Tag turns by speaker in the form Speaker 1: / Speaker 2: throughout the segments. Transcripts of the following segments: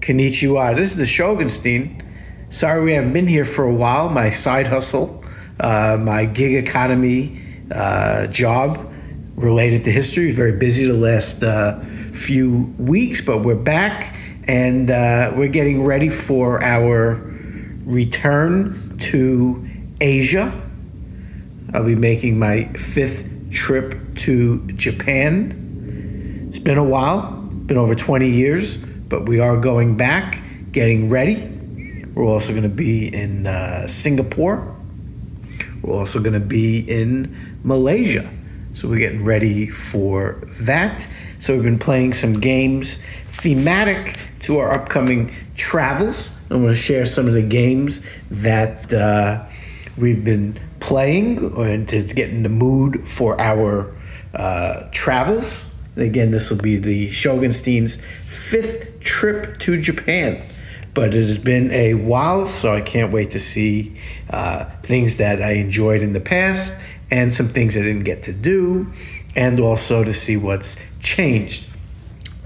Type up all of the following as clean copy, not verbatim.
Speaker 1: Konnichiwa. This is the Shogunstein. Sorry we haven't been here for a while. My side hustle, my gig economy job related to history was very busy the last few weeks, but we're back and we're getting ready for our return to Asia. I'll be making my 5th trip to Japan. It's been a while, been over 20 years, but we are going back, getting ready. We're also going to be in Singapore. We're also going to be in Malaysia. So we're getting ready for that. So we've been playing some games thematic to our upcoming travels. I'm going to share some of the games that we've been playing to get in the mood for our travels. And again, this will be the Shogunstein's 5th trip to Japan. But it has been a while, so I can't wait to see things that I enjoyed in the past and some things I didn't get to do, and also to see what's changed.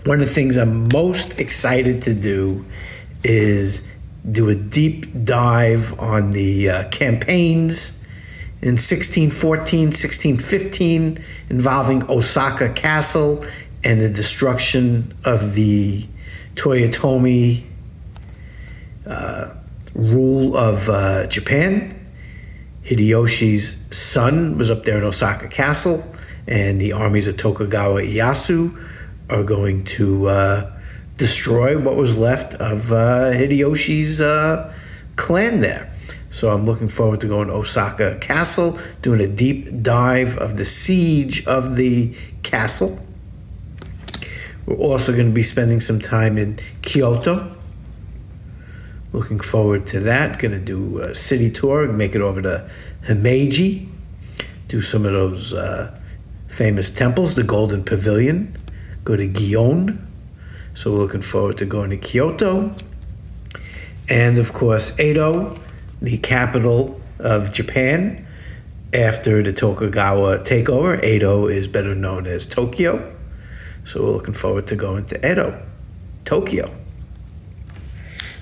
Speaker 1: One of the things I'm most excited to do is do a deep dive on the campaigns in 1614, 1615, involving Osaka Castle and the destruction of the Toyotomi rule of Japan. Hideyoshi's son was up there in Osaka Castle, and the armies of Tokugawa Ieyasu are going to destroy what was left of Hideyoshi's clan there. So I'm looking forward to going to Osaka Castle, doing a deep dive of the siege of the castle. We're also going to be spending some time in Kyoto. Looking forward to that. Going to do a city tour and make it over to Himeji. Do some of those famous temples, the Golden Pavilion. Go to Gion. So we're looking forward to going to Kyoto. And of course, Edo, the capital of Japan. After the Tokugawa takeover, Edo is better known as Tokyo. So we're looking forward to going to Edo, Tokyo.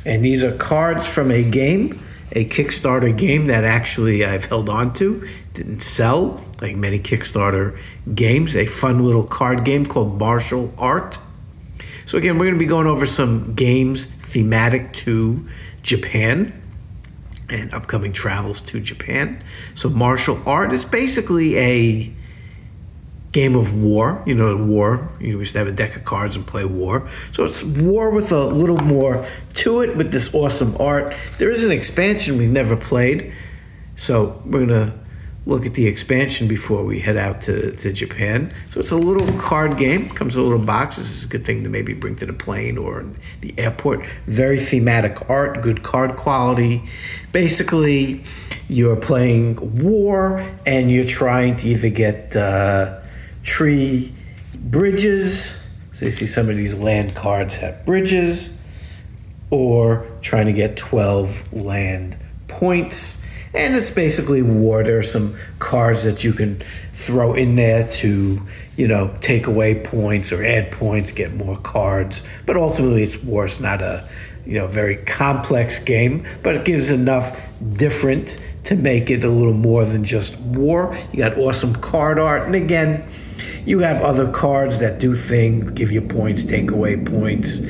Speaker 1: And these are cards from a game, a Kickstarter game that actually I've held on to. Didn't sell, like many Kickstarter games. A fun little card game called Martial Art. So again, we're going to be going over some games thematic to Japan and upcoming travels to Japan. So Martial Art is basically a game of war. You know, war, you used to have a deck of cards and play war. So it's war with a little more to it with this awesome art. There is an expansion we've never played. So we're going to look at the expansion before we head out to Japan. So it's a little card game. Comes in a little box. This is a good thing to maybe bring to the plane or the airport. Very thematic art, good card quality. Basically, you're playing war and you're trying to either get tree bridges. So you see some of these land cards have bridges, or trying to get 12 land points. And it's basically war. There are some cards that you can throw in there to, take away points or add points, get more cards. But ultimately it's war. It's not a, very complex game, but it gives enough different to make it a little more than just war. You got awesome card art. And again, you have other cards that do things, give you points, take away points.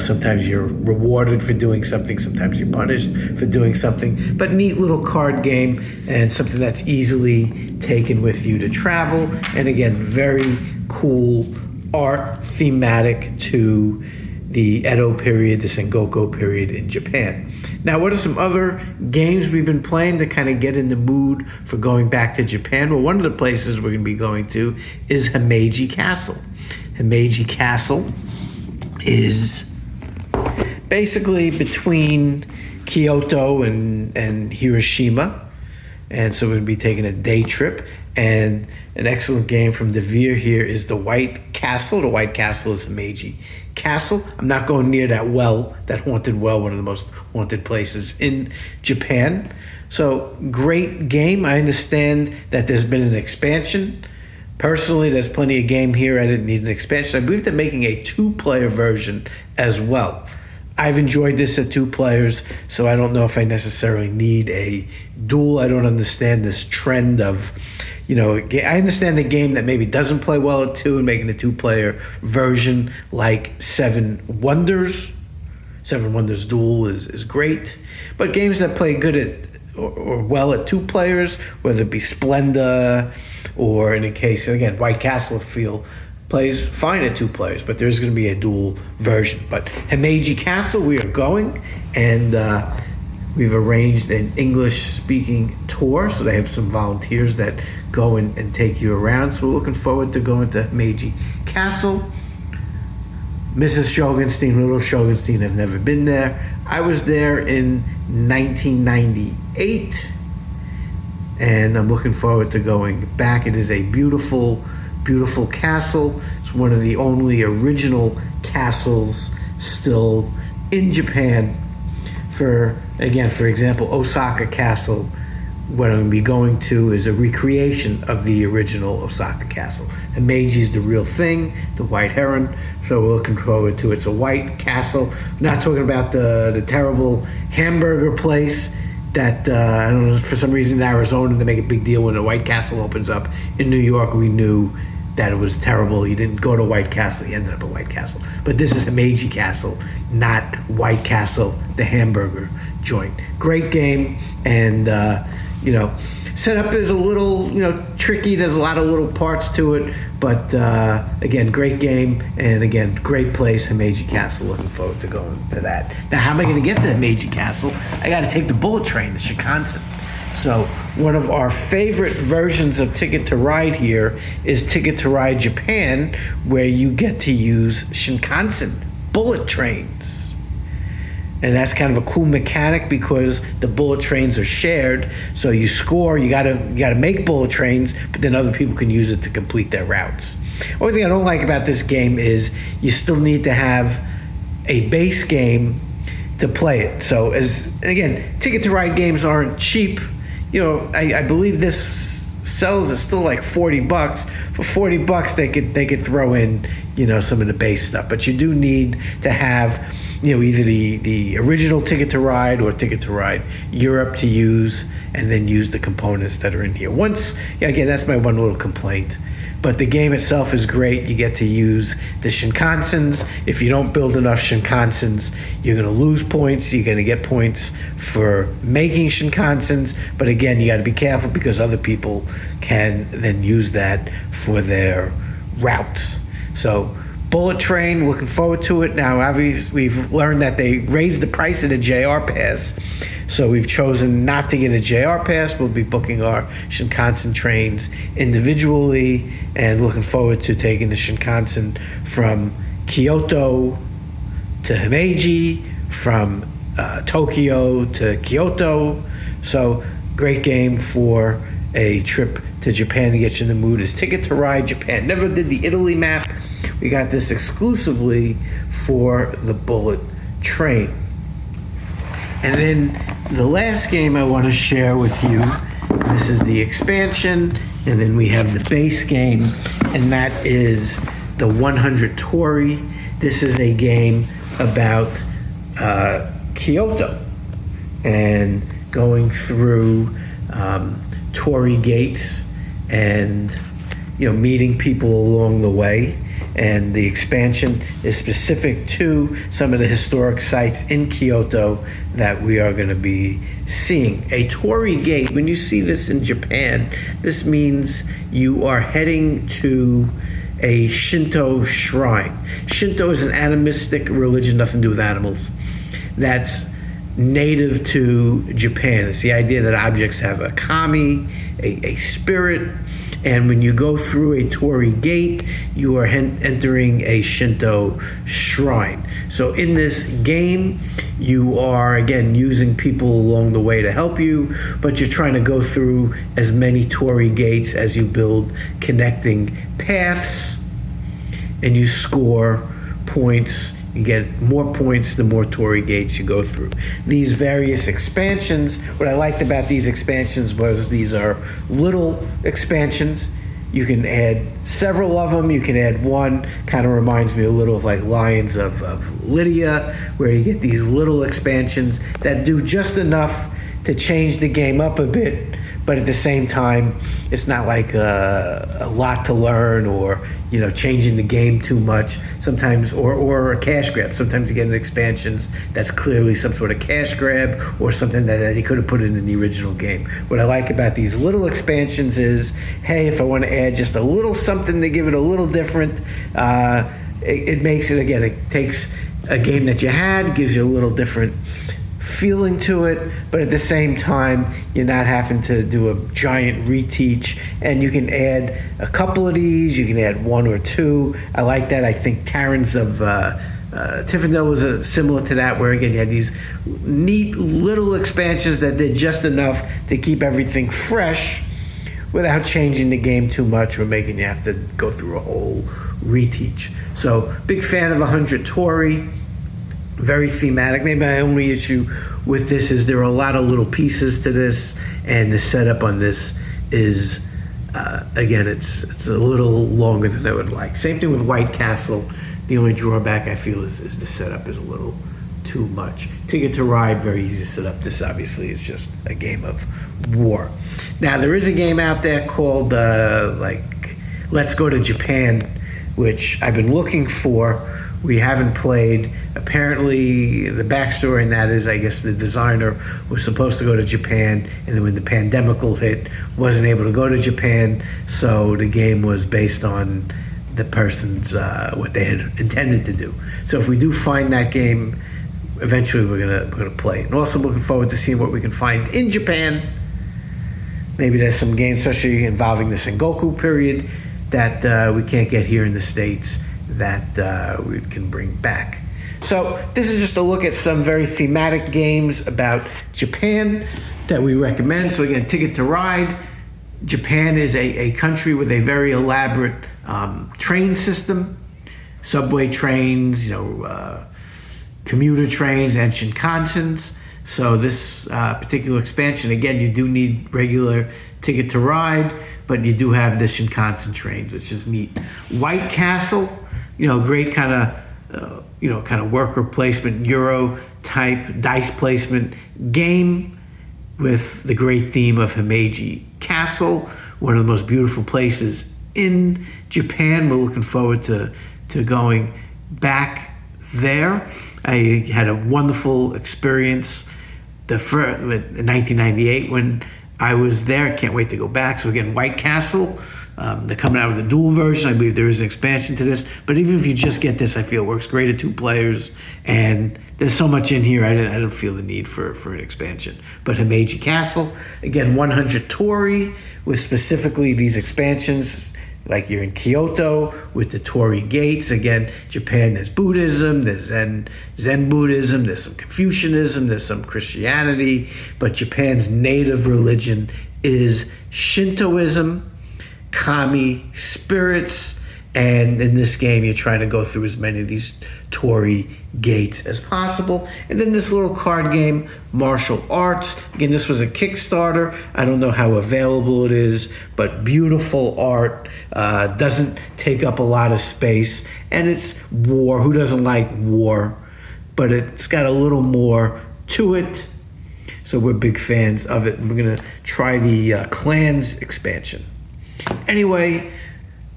Speaker 1: Sometimes you're rewarded for doing something, sometimes you're punished for doing something. But neat little card game, and something that's easily taken with you to travel. And again, very cool art, thematic to the Edo period, the Sengoku period in Japan. Now, what are some other games we've been playing to kind of get in the mood for going back to Japan? Well, one of the places we're going to be going to is Himeji Castle. Himeji Castle is basically between Kyoto and Hiroshima. And so we're going to be taking a day trip. And an excellent game from Devir here is the White Castle. The White Castle is Himeji Castle. I'm not going near that well, that haunted well, one of the most haunted places in Japan. So great game. I understand that there's been an expansion. Personally, there's plenty of game here. I didn't need an expansion. I believe they're making a 2-player version as well. I've enjoyed this at 2 players, so I don't know if I necessarily need a duel. I don't understand this trend of, I understand the game that maybe doesn't play well at 2 and making a 2-player version like Seven Wonders. Seven Wonders Duel is great, but games that play good at or well at 2 players, whether it be Splenda or in a case, again, White Castle plays fine at 2 players, but there's going to be a dual version. But Himeji Castle, we are going, and we've arranged an English-speaking tour, so they have some volunteers that go and take you around. So we're looking forward to going to Himeji Castle. Mrs. Shogunstein, little Shogunstein, have never been there. I was there in 1998, and I'm looking forward to going back. It is a beautiful, beautiful castle. It's one of the only original castles still in Japan. For example, Osaka Castle, what I'm going to be going to is a recreation of the original Osaka Castle. Himeji is the real thing, the White Heron, so we're looking forward to it. It's a white castle. I'm not talking about the terrible hamburger place that, I don't know, for some reason in Arizona they make a big deal when the White Castle opens up. In New York, we knew that it was terrible. You didn't go to White Castle, you ended up at White Castle. But this is Himeji Castle, not White Castle, the hamburger joint. Great game, and setup is a little tricky. There's a lot of little parts to it, but again, great game, and again, great place, Himeji Castle. Looking forward to going to that. Now, how am I going to get to Himeji Castle? I got to take the bullet train, the Shinkansen. So one of our favorite versions of Ticket to Ride here is Ticket to Ride Japan, where you get to use Shinkansen bullet trains. And that's kind of a cool mechanic because the bullet trains are shared. So you score, you gotta make bullet trains, but then other people can use it to complete their routes. Only thing I don't like about this game is you still need to have a base game to play it. So again, Ticket to Ride games aren't cheap. I believe this sells at still like $40. For $40, they could throw in some of the base stuff, but you do need to have either the original Ticket to Ride or Ticket to Ride Europe to use, and then use the components that are in here. Again, that's my one little complaint. But the game itself is great. You get to use the Shinkansens. If you don't build enough Shinkansens, you're going to lose points. You're going to get points for making Shinkansens. But again, you got to be careful because other people can then use that for their routes. So bullet train, looking forward to it. Now, obviously, we've learned that they raised the price of the JR Pass. So we've chosen not to get a JR Pass. We'll be booking our Shinkansen trains individually and looking forward to taking the Shinkansen from Kyoto to Himeji, from Tokyo to Kyoto. So great game for a trip to Japan to get you in the mood is Ticket to Ride Japan. Never did the Italy map. We got this exclusively for the bullet train. And then the last game I want to share with you, this is the expansion, and then we have the base game, and that is the 100 Torii. This is a game about Kyoto and going through Torii gates and meeting people along the way. And the expansion is specific to some of the historic sites in Kyoto that we are going to be seeing. A Torii gate, when you see this in Japan, this means you are heading to a Shinto shrine. Shinto is an animistic religion, nothing to do with animals. That's native to Japan. It's the idea that objects have a kami, a spirit. And when you go through a Torii gate, you are entering a Shinto shrine. So in this game, you are, again, using people along the way to help you, but you're trying to go through as many Torii gates as you build connecting paths, and you score points. You get more points the more Torii gates you go through. These various expansions, what I liked about these expansions was these are little expansions. You can add several of them. You can add one. Kind of reminds me a little of like Lions of Lydia, where you get these little expansions that do just enough to change the game up a bit, but at the same time, it's not like a lot to learn, or changing the game too much sometimes, or a cash grab. Sometimes you get expansions that's clearly some sort of cash grab or something that you could have put in the original game. What I like about these little expansions is, hey, if I want to add just a little something to give it a little different, it makes it, again, it takes a game that you had, gives you a little different feeling to it, but at the same time, you're not having to do a giant reteach, and you can add a couple of these. You can add one or two. I like that. I think Karen's of Tiffindale was similar to that, where again you had these neat little expansions that did just enough to keep everything fresh without changing the game too much or making you have to go through a whole reteach. So big fan of 100 Torii. Very thematic. Maybe my only issue with this is there are a lot of little pieces to this, and the setup on this is, again, it's a little longer than I would like. Same thing with White Castle. The only drawback I feel is the setup is a little too much. Ticket to Ride, very easy to set up. This obviously is just a game of war. Now there is a game out there called Let's Go to Japan, which I've been looking for. We haven't played. Apparently, the backstory in that is, I guess the designer was supposed to go to Japan, and then when the pandemic hit, wasn't able to go to Japan, so the game was based on the person's, what they had intended to do. So if we do find that game, eventually we're gonna play it. And also looking forward to seeing what we can find in Japan. Maybe there's some games, especially involving the Sengoku period, that we can't get here in the States, that we can bring back. So this is just a look at some very thematic games about Japan that we recommend. So again, Ticket to Ride. Japan is a country with a very elaborate train system, subway trains, commuter trains, and Shinkansens. So this particular expansion, again, you do need regular Ticket to Ride, but you do have the Shinkansen trains, which is neat. White Castle, great kind of worker placement, Euro type dice placement game with the great theme of Himeji Castle, one of the most beautiful places in Japan. We're looking forward to going back there. I had a wonderful experience in 1998 when I was there. I can't wait to go back. So again, White Castle. They're coming out with a dual version. I believe there is an expansion to this. But even if you just get this, I feel it works great at 2 players. And there's so much in here, I don't feel the need for an expansion. But Himeji Castle, again, 100 Torii, with specifically these expansions, like you're in Kyoto with the Torii gates. Again, Japan, there's Buddhism, there's Zen Buddhism, there's some Confucianism, there's some Christianity. But Japan's native religion is Shintoism, kami spirits, and in this game you're trying to go through as many of these Torii gates as possible. And then this little card game, Martial Arts. Again, this was a Kickstarter. I don't know how available it is, but beautiful art, doesn't take up a lot of space, and it's war. Who doesn't like war? But it's got a little more to it, so we're big fans of it, and we're gonna try the Clans expansion. Anyway,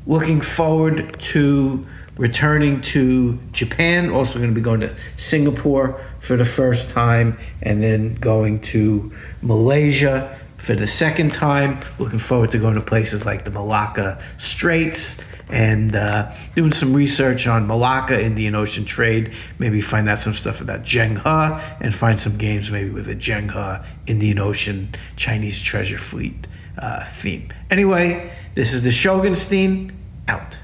Speaker 1: looking forward to returning to Japan. Also going to be going to Singapore for the first time, and then going to Malaysia for the second time. Looking forward to going to places like the Malacca Straits, and doing some research on Malacca Indian Ocean trade. Maybe find out some stuff about Zheng He, and find some games maybe with a Zheng He Indian Ocean Chinese treasure fleet theme. Anyway, this is the Shogunstein, out.